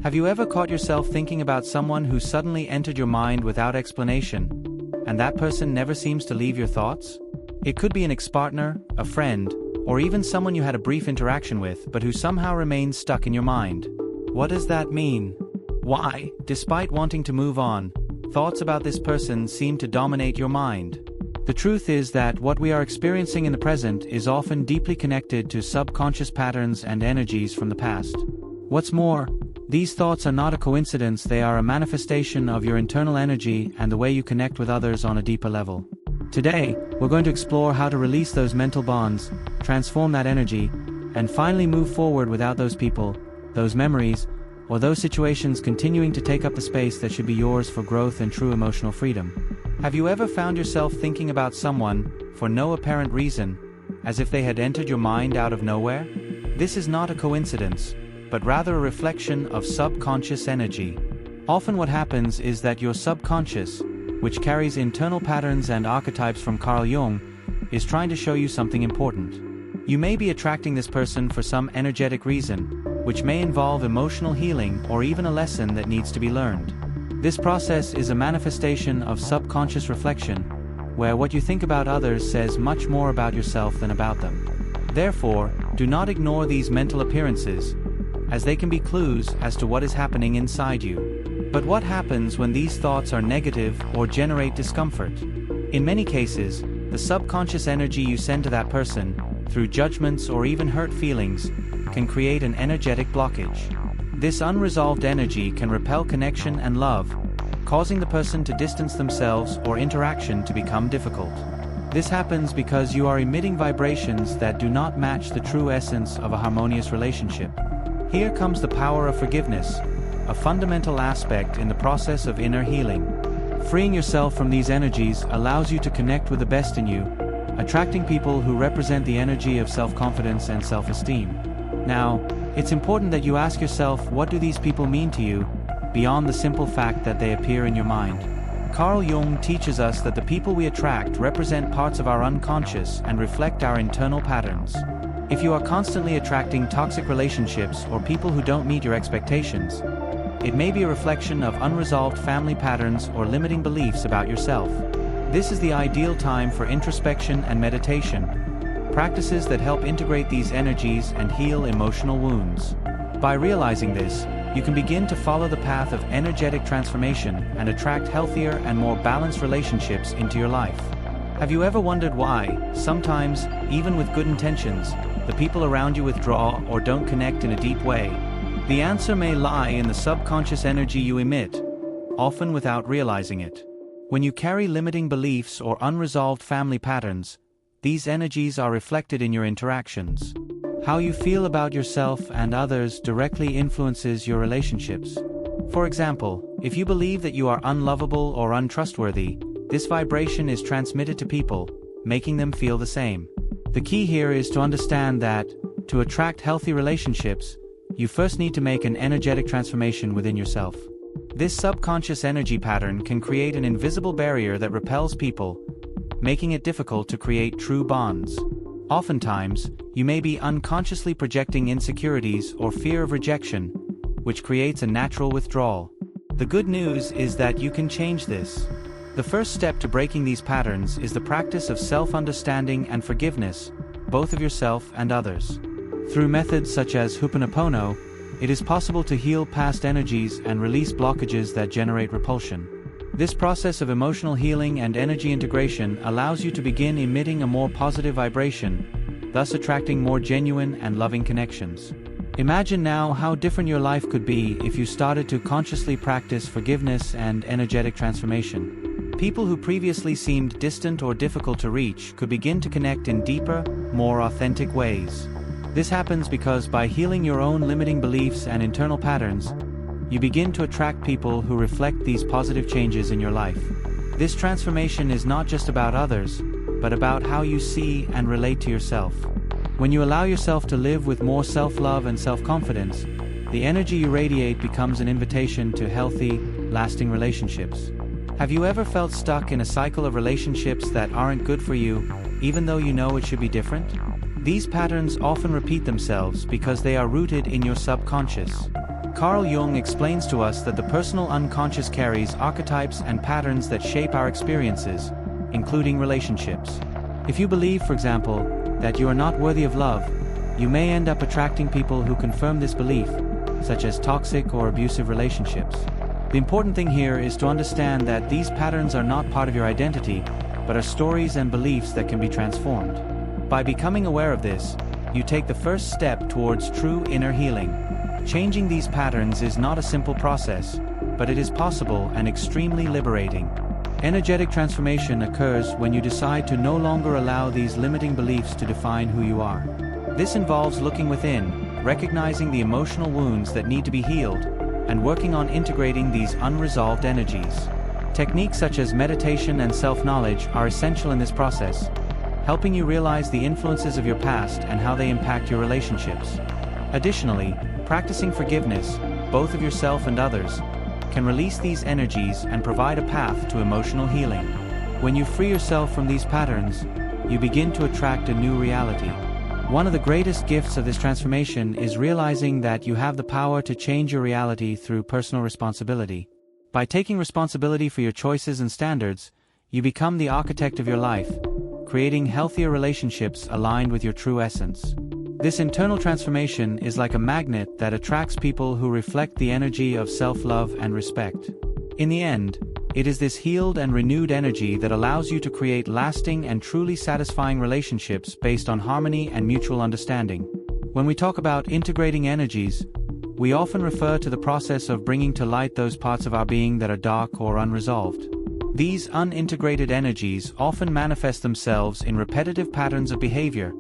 Have you ever caught yourself thinking about someone who suddenly entered your mind without explanation, and that person never seems to leave your thoughts? It could be an ex-partner, a friend, or even someone you had a brief interaction with but who somehow remains stuck in your mind. What does that mean? Why, despite wanting to move on, thoughts about this person seem to dominate your mind? The truth is that what we are experiencing in the present is often deeply connected to subconscious patterns and energies from the past. What's more, these thoughts are not a coincidence, they are a manifestation of your internal energy and the way you connect with others on a deeper level. Today, we're going to explore how to release those mental bonds, transform that energy, and finally move forward without those people, those memories, or those situations continuing to take up the space that should be yours for growth and true emotional freedom. Have you ever found yourself thinking about someone, for no apparent reason, as if they had entered your mind out of nowhere? This is not a coincidence, but rather a reflection of subconscious energy. Often what happens is that your subconscious, which carries internal patterns and archetypes from Carl Jung, is trying to show you something important. You may be attracting this person for some energetic reason, which may involve emotional healing or even a lesson that needs to be learned. This process is a manifestation of subconscious reflection, where what you think about others says much more about yourself than about them. Therefore, do not ignore these mental appearances, as they can be clues as to what is happening inside you. But what happens when these thoughts are negative or generate discomfort? In many cases, the subconscious energy you send to that person, through judgments or even hurt feelings, can create an energetic blockage. This unresolved energy can repel connection and love, causing the person to distance themselves or interaction to become difficult. This happens because you are emitting vibrations that do not match the true essence of a harmonious relationship. Here comes the power of forgiveness, a fundamental aspect in the process of inner healing. Freeing yourself from these energies allows you to connect with the best in you, attracting people who represent the energy of self-confidence and self-esteem. Now, it's important that you ask yourself, what do these people mean to you, beyond the simple fact that they appear in your mind? Carl Jung teaches us that the people we attract represent parts of our unconscious and reflect our internal patterns. If you are constantly attracting toxic relationships or people who don't meet your expectations, it may be a reflection of unresolved family patterns or limiting beliefs about yourself. This is the ideal time for introspection and meditation, practices that help integrate these energies and heal emotional wounds. By realizing this, you can begin to follow the path of energetic transformation and attract healthier and more balanced relationships into your life. Have you ever wondered why, sometimes, even with good intentions, the people around you withdraw or don't connect in a deep way? The answer may lie in the subconscious energy you emit, often without realizing it. When you carry limiting beliefs or unresolved family patterns, these energies are reflected in your interactions. How you feel about yourself and others directly influences your relationships. For example, if you believe that you are unlovable or untrustworthy, this vibration is transmitted to people, making them feel the same. The key here is to understand that, to attract healthy relationships, you first need to make an energetic transformation within yourself. This subconscious energy pattern can create an invisible barrier that repels people, making it difficult to create true bonds. Oftentimes, you may be unconsciously projecting insecurities or fear of rejection, which creates a natural withdrawal. The good news is that you can change this. The first step to breaking these patterns is the practice of self-understanding and forgiveness, both of yourself and others. Through methods such as Ho'oponopono, it is possible to heal past energies and release blockages that generate repulsion. This process of emotional healing and energy integration allows you to begin emitting a more positive vibration, thus attracting more genuine and loving connections. Imagine now how different your life could be if you started to consciously practice forgiveness and energetic transformation. People who previously seemed distant or difficult to reach could begin to connect in deeper, more authentic ways. This happens because by healing your own limiting beliefs and internal patterns, you begin to attract people who reflect these positive changes in your life. This transformation is not just about others, but about how you see and relate to yourself. When you allow yourself to live with more self-love and self-confidence, the energy you radiate becomes an invitation to healthy, lasting relationships. Have you ever felt stuck in a cycle of relationships that aren't good for you, even though you know it should be different? These patterns often repeat themselves because they are rooted in your subconscious. Carl Jung explains to us that the personal unconscious carries archetypes and patterns that shape our experiences, including relationships. If you believe, for example, that you are not worthy of love, you may end up attracting people who confirm this belief, such as toxic or abusive relationships. The important thing here is to understand that these patterns are not part of your identity, but are stories and beliefs that can be transformed. By becoming aware of this, you take the first step towards true inner healing. Changing these patterns is not a simple process, but it is possible and extremely liberating. Energetic transformation occurs when you decide to no longer allow these limiting beliefs to define who you are. This involves looking within, recognizing the emotional wounds that need to be healed, and working on integrating these unresolved energies. Techniques such as meditation and self-knowledge are essential in this process, helping you realize the influences of your past and how they impact your relationships. Additionally, practicing forgiveness, both of yourself and others, can release these energies and provide a path to emotional healing. When you free yourself from these patterns, you begin to attract a new reality. One of the greatest gifts of this transformation is realizing that you have the power to change your reality through personal responsibility. By taking responsibility for your choices and standards, you become the architect of your life, creating healthier relationships aligned with your true essence. This internal transformation is like a magnet that attracts people who reflect the energy of self-love and respect. In the end, it is this healed and renewed energy that allows you to create lasting and truly satisfying relationships based on harmony and mutual understanding. When we talk about integrating energies, we often refer to the process of bringing to light those parts of our being that are dark or unresolved. These unintegrated energies often manifest themselves in repetitive patterns of behavior,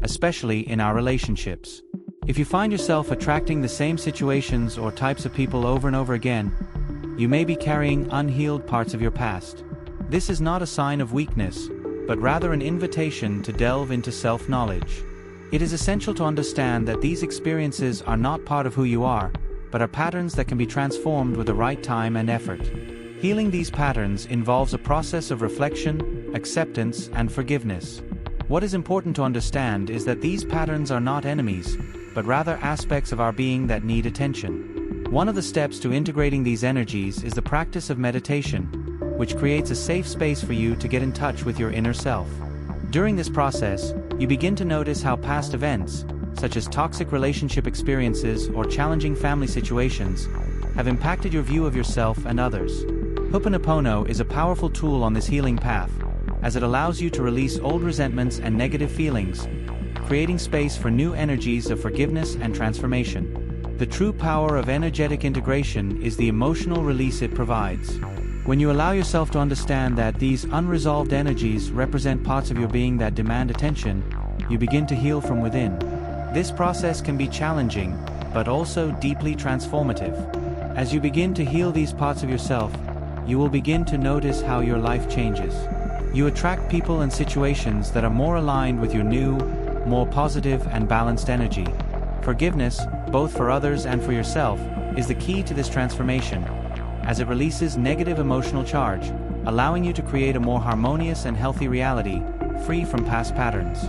especially in our relationships. If you find yourself attracting the same situations or types of people over and over again, you may be carrying unhealed parts of your past. This is not a sign of weakness, but rather an invitation to delve into self-knowledge. It is essential to understand that these experiences are not part of who you are, but are patterns that can be transformed with the right time and effort. Healing these patterns involves a process of reflection, acceptance, and forgiveness. What is important to understand is that these patterns are not enemies, but rather aspects of our being that need attention. One of the steps to integrating these energies is the practice of meditation, which creates a safe space for you to get in touch with your inner self. During this process, you begin to notice how past events, such as toxic relationship experiences or challenging family situations, have impacted your view of yourself and others. Ho'oponopono is a powerful tool on this healing path, as it allows you to release old resentments and negative feelings, creating space for new energies of forgiveness and transformation. The true power of energetic integration is the emotional release it provides. When you allow yourself to understand that these unresolved energies represent parts of your being that demand attention, you begin to heal from within. This process can be challenging, but also deeply transformative. As you begin to heal these parts of yourself, you will begin to notice how your life changes. You attract people and situations that are more aligned with your new, more positive and balanced energy. Forgiveness, both for others and for yourself, is the key to this transformation, as it releases negative emotional charge, allowing you to create a more harmonious and healthy reality, free from past patterns.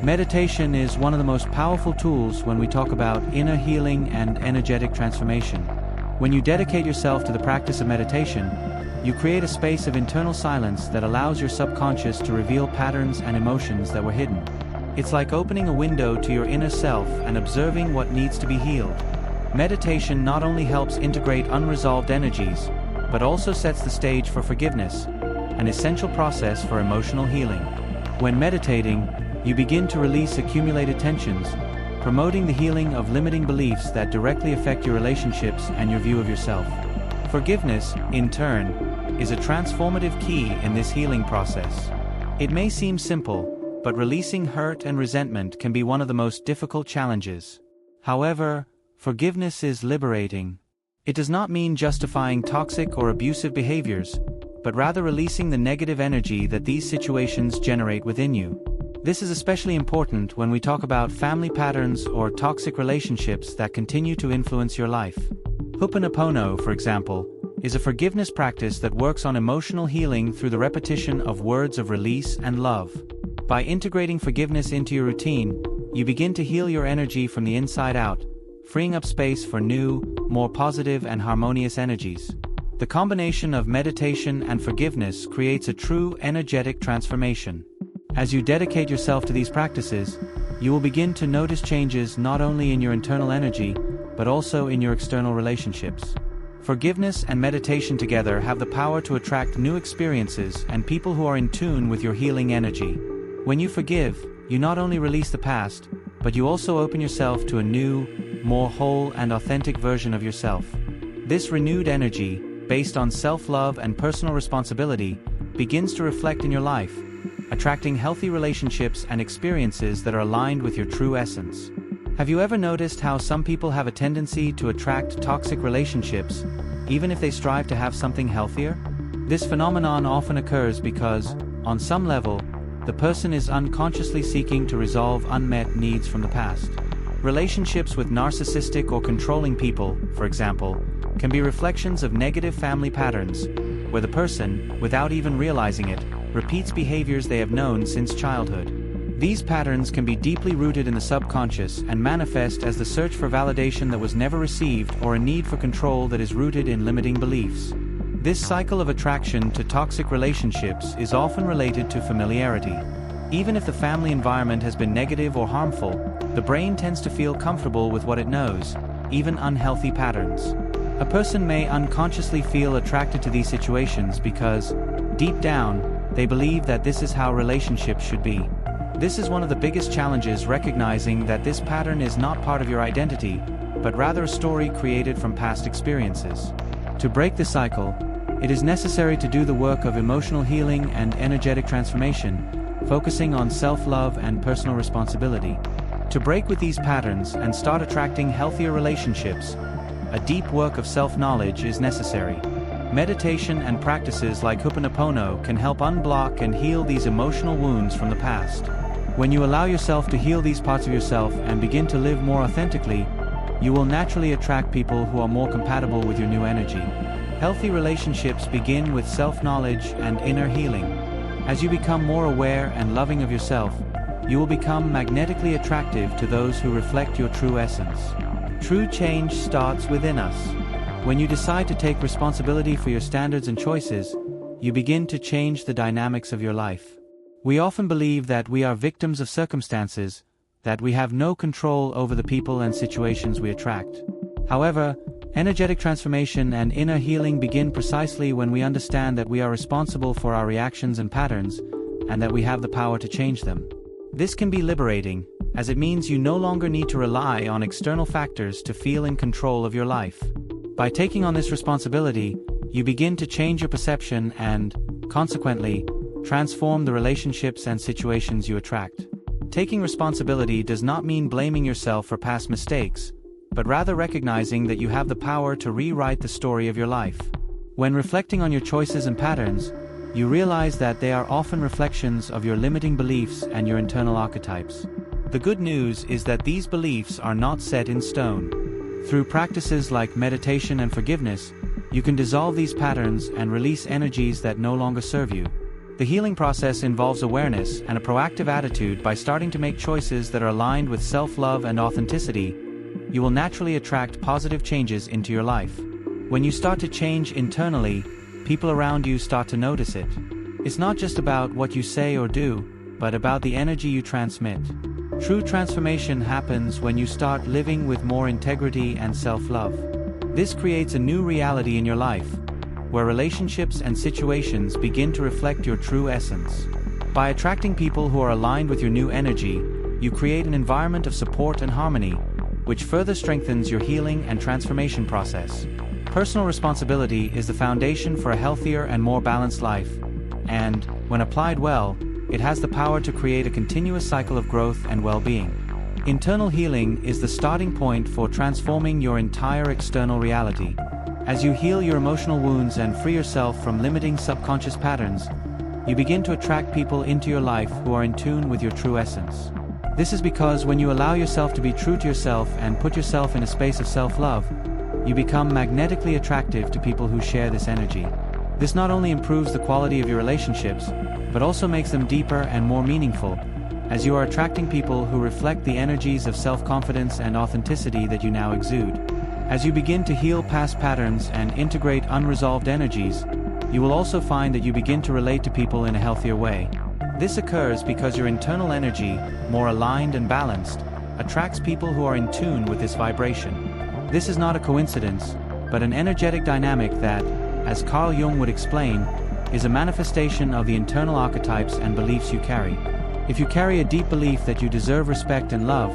Meditation is one of the most powerful tools when we talk about inner healing and energetic transformation. When you dedicate yourself to the practice of meditation, you create a space of internal silence that allows your subconscious to reveal patterns and emotions that were hidden. It's like opening a window to your inner self and observing what needs to be healed. Meditation not only helps integrate unresolved energies, but also sets the stage for forgiveness, an essential process for emotional healing. When meditating, you begin to release accumulated tensions, promoting the healing of limiting beliefs that directly affect your relationships and your view of yourself. Forgiveness, in turn, is a transformative key in this healing process. It may seem simple, but releasing hurt and resentment can be one of the most difficult challenges. However, forgiveness is liberating. It does not mean justifying toxic or abusive behaviors, but rather releasing the negative energy that these situations generate within you. This is especially important when we talk about family patterns or toxic relationships that continue to influence your life. Ho'oponopono, for example, is a forgiveness practice that works on emotional healing through the repetition of words of release and love. By integrating forgiveness into your routine, you begin to heal your energy from the inside out, freeing up space for new, more positive and harmonious energies. The combination of meditation and forgiveness creates a true energetic transformation. As you dedicate yourself to these practices, you will begin to notice changes not only in your internal energy, but also in your external relationships. Forgiveness and meditation together have the power to attract new experiences and people who are in tune with your healing energy. When you forgive, you not only release the past, but you also open yourself to a new, more whole and authentic version of yourself. This renewed energy, based on self-love and personal responsibility, begins to reflect in your life, attracting healthy relationships and experiences that are aligned with your true essence. Have you ever noticed how some people have a tendency to attract toxic relationships, even if they strive to have something healthier? This phenomenon often occurs because, on some level, the person is unconsciously seeking to resolve unmet needs from the past. Relationships with narcissistic or controlling people, for example, can be reflections of negative family patterns, where the person, without even realizing it, repeats behaviors they have known since childhood. These patterns can be deeply rooted in the subconscious and manifest as the search for validation that was never received or a need for control that is rooted in limiting beliefs. This cycle of attraction to toxic relationships is often related to familiarity. Even if the family environment has been negative or harmful, the brain tends to feel comfortable with what it knows, even unhealthy patterns. A person may unconsciously feel attracted to these situations because, deep down, they believe that this is how relationships should be. This is one of the biggest challenges, recognizing that this pattern is not part of your identity, but rather a story created from past experiences. To break the cycle, it is necessary to do the work of emotional healing and energetic transformation, focusing on self-love and personal responsibility. To break with these patterns and start attracting healthier relationships, a deep work of self-knowledge is necessary. Meditation and practices like Ho'oponopono can help unblock and heal these emotional wounds from the past. When you allow yourself to heal these parts of yourself and begin to live more authentically, you will naturally attract people who are more compatible with your new energy. Healthy relationships begin with self-knowledge and inner healing. As you become more aware and loving of yourself, you will become magnetically attractive to those who reflect your true essence. True change starts within us. When you decide to take responsibility for your standards and choices, you begin to change the dynamics of your life. We often believe that we are victims of circumstances, that we have no control over the people and situations we attract. However, energetic transformation and inner healing begin precisely when we understand that we are responsible for our reactions and patterns, and that we have the power to change them. This can be liberating, as it means you no longer need to rely on external factors to feel in control of your life. By taking on this responsibility, you begin to change your perception and, consequently, transform the relationships and situations you attract. Taking responsibility does not mean blaming yourself for past mistakes, but rather recognizing that you have the power to rewrite the story of your life. When reflecting on your choices and patterns, you realize that they are often reflections of your limiting beliefs and your internal archetypes. The good news is that these beliefs are not set in stone. Through practices like meditation and forgiveness, you can dissolve these patterns and release energies that no longer serve you. The healing process involves awareness and a proactive attitude. By starting to make choices that are aligned with self-love and authenticity, you will naturally attract positive changes into your life. When you start to change internally, people around you start to notice it. It's not just about what you say or do, but about the energy you transmit. True transformation happens when you start living with more integrity and self-love. This creates a new reality in your life, where relationships and situations begin to reflect your true essence. By attracting people who are aligned with your new energy, you create an environment of support and harmony, which further strengthens your healing and transformation process. Personal responsibility is the foundation for a healthier and more balanced life, and, when applied well, it has the power to create a continuous cycle of growth and well-being. Internal healing is the starting point for transforming your entire external reality. As you heal your emotional wounds and free yourself from limiting subconscious patterns, you begin to attract people into your life who are in tune with your true essence. This is because when you allow yourself to be true to yourself and put yourself in a space of self-love, you become magnetically attractive to people who share this energy. This not only improves the quality of your relationships, but also makes them deeper and more meaningful, as you are attracting people who reflect the energies of self-confidence and authenticity that you now exude. As you begin to heal past patterns and integrate unresolved energies, you will also find that you begin to relate to people in a healthier way. This occurs because your internal energy, more aligned and balanced, attracts people who are in tune with this vibration. This is not a coincidence, but an energetic dynamic that, as Carl Jung would explain, is a manifestation of the internal archetypes and beliefs you carry. If you carry a deep belief that you deserve respect and love,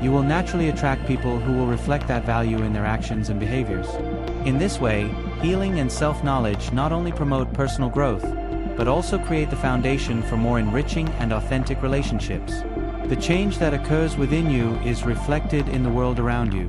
you will naturally attract people who will reflect that value in their actions and behaviors. In this way, healing and self-knowledge not only promote personal growth, but also create the foundation for more enriching and authentic relationships. The change that occurs within you is reflected in the world around you.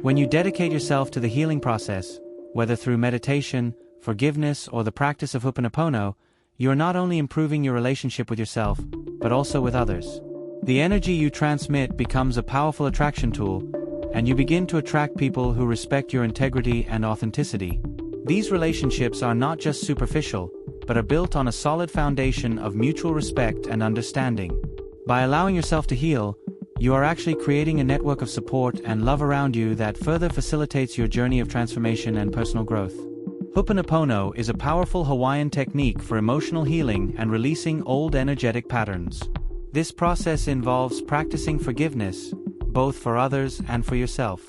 When you dedicate yourself to the healing process, whether through meditation, forgiveness, or the practice of Ho'oponopono, you are not only improving your relationship with yourself, but also with others. The energy you transmit becomes a powerful attraction tool, and you begin to attract people who respect your integrity and authenticity. These relationships are not just superficial, but are built on a solid foundation of mutual respect and understanding. By allowing yourself to heal, you are actually creating a network of support and love around you that further facilitates your journey of transformation and personal growth. Ho'oponopono is a powerful Hawaiian technique for emotional healing and releasing old energetic patterns. This process involves practicing forgiveness, both for others and for yourself.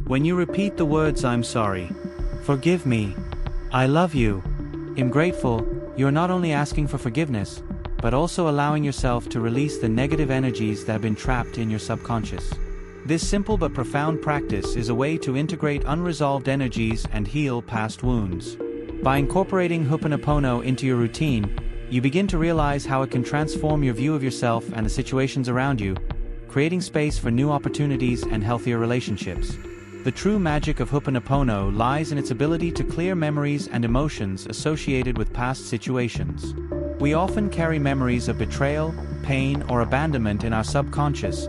When you repeat the words "I'm sorry," "Forgive me," "I love you," "I'm grateful," you're not only asking for forgiveness, but also allowing yourself to release the negative energies that have been trapped in your subconscious. This simple but profound practice is a way to integrate unresolved energies and heal past wounds. By incorporating Ho'oponopono into your routine, you begin to realize how it can transform your view of yourself and the situations around you, creating space for new opportunities and healthier relationships. The true magic of Ho'oponopono lies in its ability to clear memories and emotions associated with past situations. We often carry memories of betrayal, pain, or abandonment in our subconscious,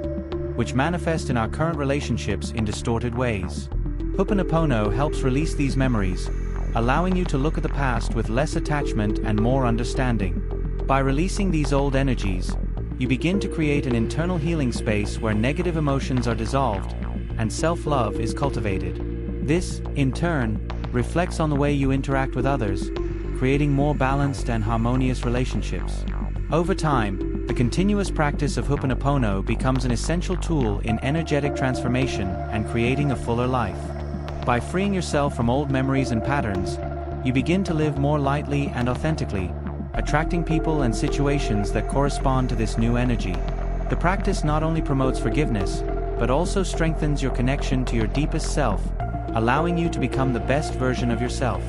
which manifest in our current relationships in distorted ways. Ho'oponopono helps release these memories, allowing you to look at the past with less attachment and more understanding. By releasing these old energies, you begin to create an internal healing space where negative emotions are dissolved and self-love is cultivated. This, in turn, reflects on the way you interact with others, creating more balanced and harmonious relationships. Over time, the continuous practice of Ho'oponopono becomes an essential tool in energetic transformation and creating a fuller life. By freeing yourself from old memories and patterns, you begin to live more lightly and authentically, attracting people and situations that correspond to this new energy. The practice not only promotes forgiveness, but also strengthens your connection to your deepest self, allowing you to become the best version of yourself.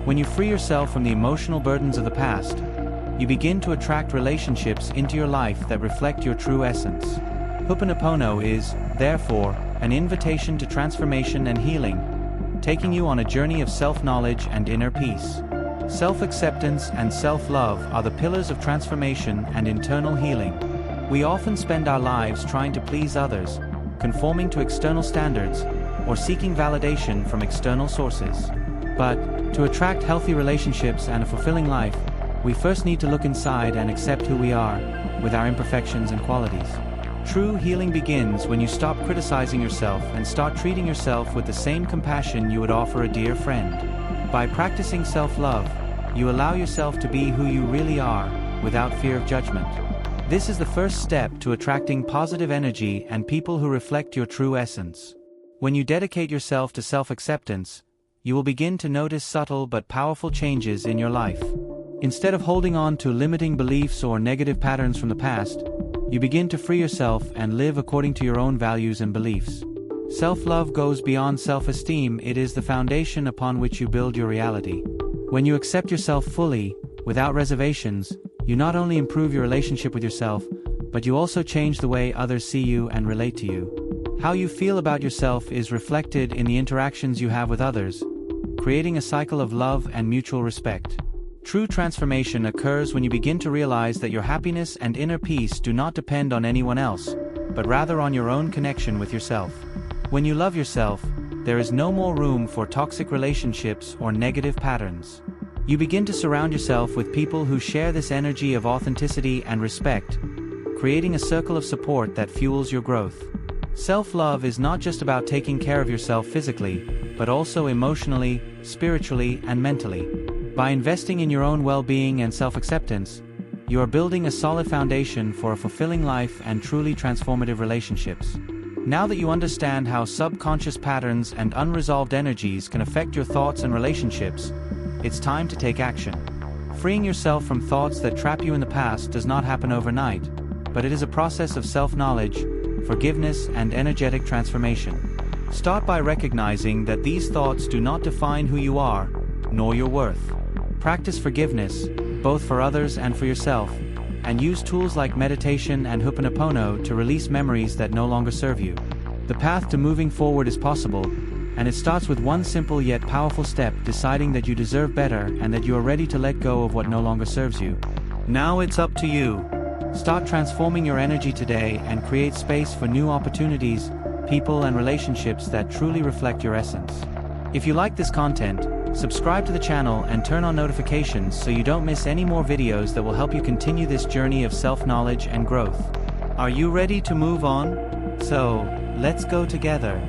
When you free yourself from the emotional burdens of the past, you begin to attract relationships into your life that reflect your true essence. Ho'oponopono is, therefore, an invitation to transformation and healing, taking you on a journey of self-knowledge and inner peace. Self-acceptance and self-love are the pillars of transformation and internal healing. We often spend our lives trying to please others, conforming to external standards, or seeking validation from external sources. But, to attract healthy relationships and a fulfilling life, we first need to look inside and accept who we are, with our imperfections and qualities. True healing begins when you stop criticizing yourself and start treating yourself with the same compassion you would offer a dear friend. By practicing self-love, you allow yourself to be who you really are, without fear of judgment. This is the first step to attracting positive energy and people who reflect your true essence. When you dedicate yourself to self-acceptance, you will begin to notice subtle but powerful changes in your life. Instead of holding on to limiting beliefs or negative patterns from the past, you begin to free yourself and live according to your own values and beliefs. Self-love goes beyond self-esteem. It is the foundation upon which you build your reality. When you accept yourself fully, without reservations, you not only improve your relationship with yourself, but you also change the way others see you and relate to you. How you feel about yourself is reflected in the interactions you have with others, creating a cycle of love and mutual respect. True transformation occurs when you begin to realize that your happiness and inner peace do not depend on anyone else, but rather on your own connection with yourself. When you love yourself, there is no more room for toxic relationships or negative patterns. You begin to surround yourself with people who share this energy of authenticity and respect, creating a circle of support that fuels your growth. Self-love is not just about taking care of yourself physically, but also emotionally, spiritually, and mentally. By investing in your own well-being and self-acceptance, you are building a solid foundation for a fulfilling life and truly transformative relationships. Now that you understand how subconscious patterns and unresolved energies can affect your thoughts and relationships, it's time to take action. Freeing yourself from thoughts that trap you in the past does not happen overnight, but it is a process of self-knowledge, forgiveness, and energetic transformation. Start by recognizing that these thoughts do not define who you are, nor your worth. Practice forgiveness, both for others and for yourself, and use tools like meditation and Ho'oponopono to release memories that no longer serve you. The path to moving forward is possible, and it starts with one simple yet powerful step: deciding that you deserve better and that you are ready to let go of what no longer serves you. Now it's up to you. Start transforming your energy today and create space for new opportunities, people, and relationships that truly reflect your essence. If you like this content, subscribe to the channel and turn on notifications so you don't miss any more videos that will help you continue this journey of self-knowledge and growth. Are you ready to move on? So, let's go together.